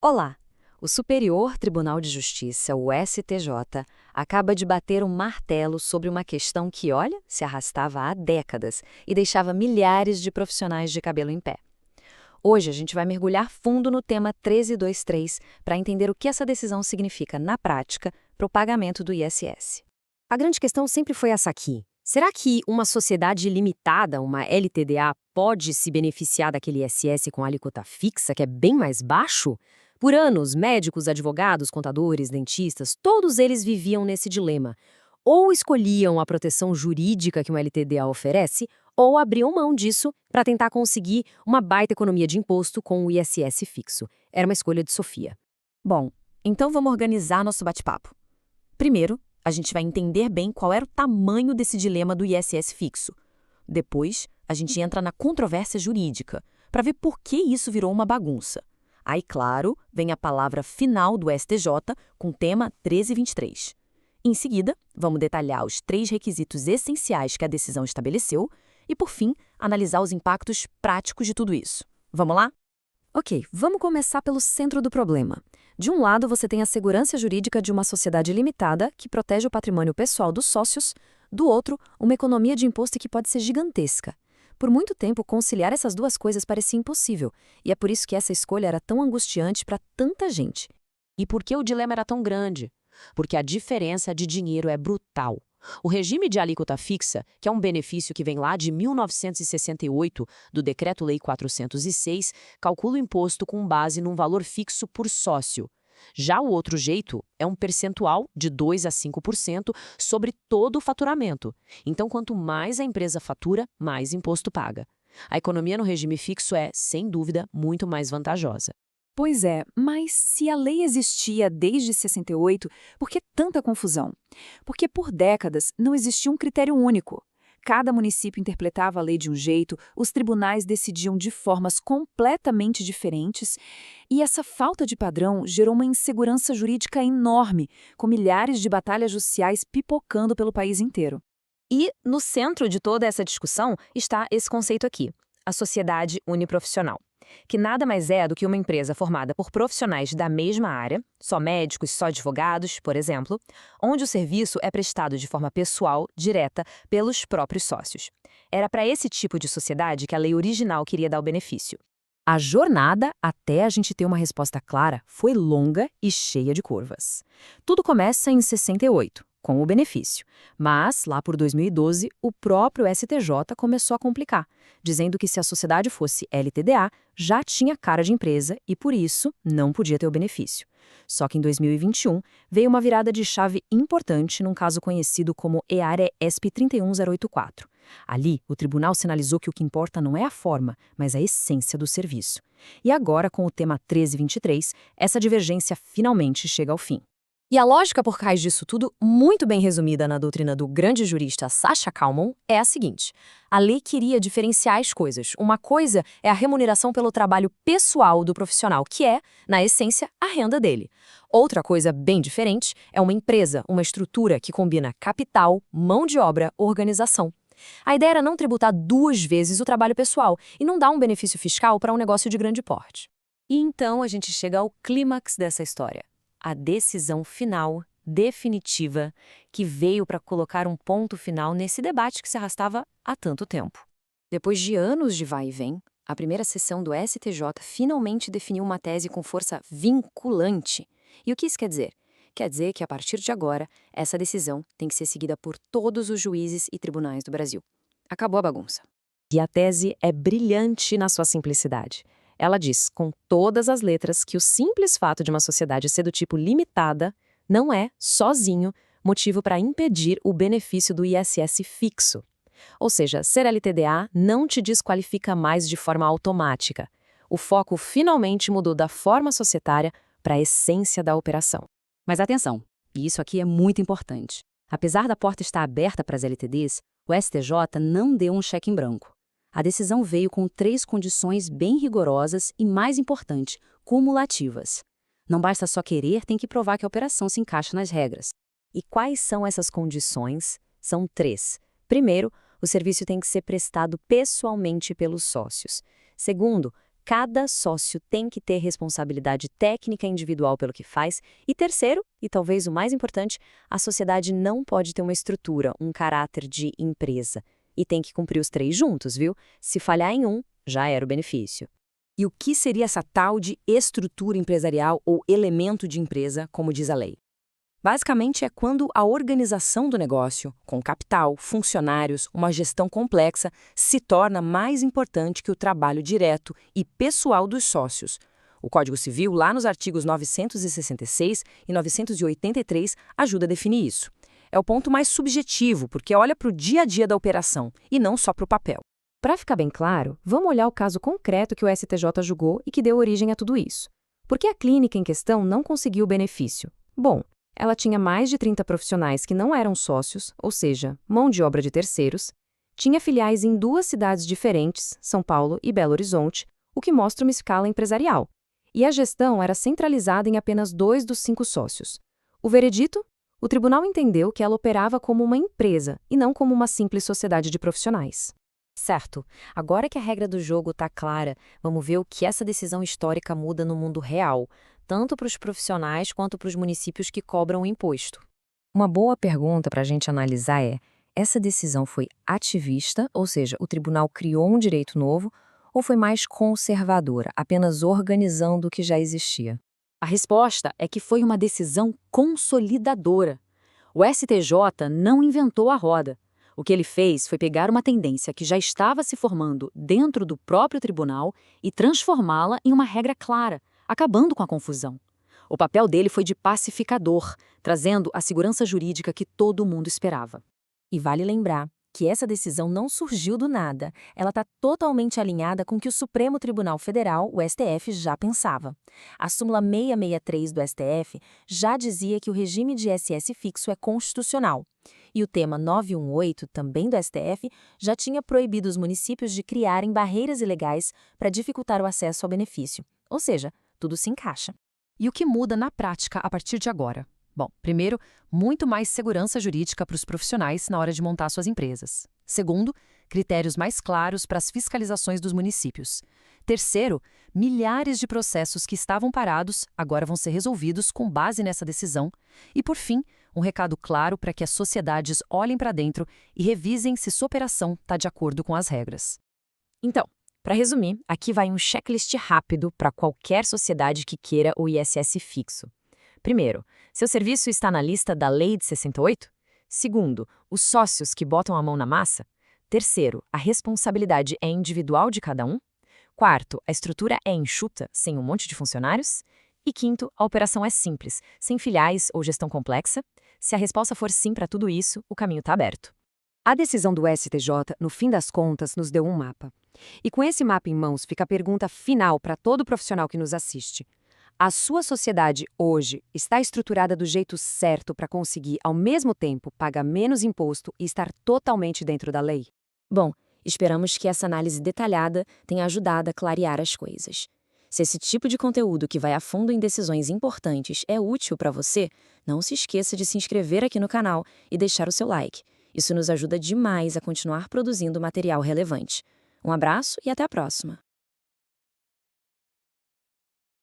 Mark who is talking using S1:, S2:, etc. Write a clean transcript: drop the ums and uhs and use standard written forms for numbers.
S1: Olá! O Superior Tribunal de Justiça, o STJ, acaba de bater um martelo sobre uma questão que, olha, se arrastava há décadas e deixava milhares de profissionais de cabelo em pé. Hoje a gente vai mergulhar fundo no tema 1323 para entender o que essa decisão significa na prática para o pagamento do ISS.
S2: A grande questão sempre foi essa aqui. Será que uma sociedade limitada, uma LTDA, pode se beneficiar daquele ISS com alíquota fixa, que é bem mais baixo? Por anos, médicos, advogados, contadores, dentistas, todos eles viviam nesse dilema. Ou escolhiam a proteção jurídica que uma LTDA oferece, ou abriam mão disso para tentar conseguir uma baita economia de imposto com o ISS fixo. Era uma escolha de Sofia.
S1: Bom, então vamos organizar nosso bate-papo. Primeiro, a gente vai entender bem qual era o tamanho desse dilema do ISS fixo. Depois, a gente entra na controvérsia jurídica, para ver por que isso virou uma bagunça. Aí, claro, vem a palavra final do STJ com o tema 1323. Em seguida, vamos detalhar os 3 requisitos essenciais que a decisão estabeleceu e, por fim, analisar os impactos práticos de tudo isso. Vamos lá?
S2: Ok, vamos começar pelo centro do problema. De um lado, você tem a segurança jurídica de uma sociedade limitada, que protege o patrimônio pessoal dos sócios. Do outro, uma economia de imposto que pode ser gigantesca. Por muito tempo, conciliar essas duas coisas parecia impossível, e é por isso que essa escolha era tão angustiante para tanta gente.
S3: E por que o dilema era tão grande? Porque a diferença de dinheiro é brutal. O regime de alíquota fixa, que é um benefício que vem lá de 1968, do Decreto-Lei 406, calcula o imposto com base num valor fixo por sócio. Já o outro jeito é um percentual de 2 a 5% sobre todo o faturamento. Então, quanto mais a empresa fatura, mais imposto paga. A economia no regime fixo é, sem dúvida, muito mais vantajosa.
S4: Pois é, mas se a lei existia desde 68, por que tanta confusão? Porque por décadas não existia um critério único. Cada município interpretava a lei de um jeito, os tribunais decidiam de formas completamente diferentes, e essa falta de padrão gerou uma insegurança jurídica enorme, com milhares de batalhas judiciais pipocando pelo país inteiro.
S2: E, no centro de toda essa discussão, está esse conceito aqui, a sociedade uniprofissional, que nada mais é do que uma empresa formada por profissionais da mesma área, só médicos, só advogados, por exemplo, onde o serviço é prestado de forma pessoal, direta, pelos próprios sócios. Era para esse tipo de sociedade que a lei original queria dar o benefício. A jornada, até a gente ter uma resposta clara, foi longa e cheia de curvas. Tudo começa em 68, com o benefício. Mas, lá por 2012, o próprio STJ começou a complicar, dizendo que se a sociedade fosse LTDA, já tinha cara de empresa e, por isso, não podia ter o benefício. Só que em 2021, veio uma virada de chave importante num caso conhecido como EARE ESP 31084. Ali, o tribunal sinalizou que o que importa não é a forma, mas a essência do serviço. E agora, com o tema 1323, essa divergência finalmente chega ao fim. E a lógica por trás disso tudo, muito bem resumida na doutrina do grande jurista Sacha Kalman, é a seguinte: a lei queria diferenciar as coisas. Uma coisa é a remuneração pelo trabalho pessoal do profissional, que é, na essência, a renda dele. Outra coisa bem diferente é uma empresa, uma estrutura que combina capital, mão de obra, organização. A ideia era não tributar 2 vezes o trabalho pessoal e não dar um benefício fiscal para um negócio de grande porte.
S1: E então a gente chega ao clímax dessa história. A decisão final, definitiva, que veio para colocar um ponto final nesse debate que se arrastava há tanto tempo. Depois de anos de vai e vem, a primeira sessão do STJ finalmente definiu uma tese com força vinculante. E o que isso quer dizer? Quer dizer que, a partir de agora, essa decisão tem que ser seguida por todos os juízes e tribunais do Brasil. Acabou a bagunça.
S2: E a tese é brilhante na sua simplicidade. Ela diz, com todas as letras, que o simples fato de uma sociedade ser do tipo limitada não é, sozinho, motivo para impedir o benefício do ISS fixo. Ou seja, ser LTDA não te desqualifica mais de forma automática. O foco finalmente mudou da forma societária para a essência da operação.
S1: Mas atenção, e isso aqui é muito importante. Apesar da porta estar aberta para as LTDs, o STJ não deu um cheque em branco. A decisão veio com 3 condições bem rigorosas e, mais importante, cumulativas. Não basta só querer, tem que provar que a operação se encaixa nas regras. E quais são essas condições? São 3. Primeiro, o serviço tem que ser prestado pessoalmente pelos sócios. Segundo,
S2: cada sócio tem que ter responsabilidade técnica individual pelo que faz. E terceiro, e talvez o mais importante, a sociedade não pode ter uma estrutura, um caráter de empresa. E tem que cumprir os 3 juntos, viu? Se falhar em um, já era o benefício.
S5: E o que seria essa tal de estrutura empresarial ou elemento de empresa, como diz a lei? Basicamente, é quando a organização do negócio, com capital, funcionários, uma gestão complexa, se torna mais importante que o trabalho direto e pessoal dos sócios. O Código Civil, lá nos artigos 966 e 983, ajuda a definir isso. É o ponto mais subjetivo, porque olha para o dia a dia da operação, e não só para o papel.
S2: Para ficar bem claro, vamos olhar o caso concreto que o STJ julgou e que deu origem a tudo isso. Por que a clínica em questão não conseguiu o benefício? Bom, ela tinha mais de 30 profissionais que não eram sócios, ou seja, mão de obra de terceiros, tinha filiais em 2 cidades diferentes, São Paulo e Belo Horizonte, o que mostra uma escala empresarial. E a gestão era centralizada em apenas 2 dos 5 sócios. O veredito? O tribunal entendeu que ela operava como uma empresa e não como uma simples sociedade de profissionais.
S1: Certo. Agora que a regra do jogo está clara, vamos ver o que essa decisão histórica muda no mundo real, tanto para os profissionais quanto para os municípios que cobram o imposto.
S2: Uma boa pergunta para a gente analisar é: essa decisão foi ativista, ou seja, o tribunal criou um direito novo, ou foi mais conservadora, apenas organizando o que já existia?
S3: A resposta é que foi uma decisão consolidadora. O STJ não inventou a roda. O que ele fez foi pegar uma tendência que já estava se formando dentro do próprio tribunal e transformá-la em uma regra clara, acabando com a confusão. O papel dele foi de pacificador, trazendo a segurança jurídica que todo mundo esperava.
S1: E vale lembrar que essa decisão não surgiu do nada, ela está totalmente alinhada com o que o Supremo Tribunal Federal, o STF, já pensava. A súmula 663 do STF já dizia que o regime de ISS fixo é constitucional. E o tema 918, também do STF, já tinha proibido os municípios de criarem barreiras ilegais para dificultar o acesso ao benefício. Ou seja, tudo se encaixa.
S6: E o que muda na prática a partir de agora? Bom, primeiro, muito mais segurança jurídica para os profissionais na hora de montar suas empresas. Segundo, critérios mais claros para as fiscalizações dos municípios. Terceiro, milhares de processos que estavam parados agora vão ser resolvidos com base nessa decisão. E, por fim, um recado claro para que as sociedades olhem para dentro e revisem se sua operação está de acordo com as regras.
S2: Então, para resumir, aqui vai um checklist rápido para qualquer sociedade que queira o ISS fixo. Primeiro, seu serviço está na lista da Lei de 68? Segundo, os sócios que botam a mão na massa? Terceiro, a responsabilidade é individual de cada um? Quarto, a estrutura é enxuta, sem um monte de funcionários? E quinto, a operação é simples, sem filiais ou gestão complexa? Se a resposta for sim para tudo isso, o caminho está aberto.
S5: A decisão do STJ, no fim das contas, nos deu um mapa. E com esse mapa em mãos, fica a pergunta final para todo profissional que nos assiste. A sua sociedade hoje está estruturada do jeito certo para conseguir, ao mesmo tempo, pagar menos imposto e estar totalmente dentro da lei?
S1: Bom, esperamos que essa análise detalhada tenha ajudado a clarear as coisas. Se esse tipo de conteúdo que vai a fundo em decisões importantes é útil para você, não se esqueça de se inscrever aqui no canal e deixar o seu like. Isso nos ajuda demais a continuar produzindo material relevante. Um abraço e até a próxima!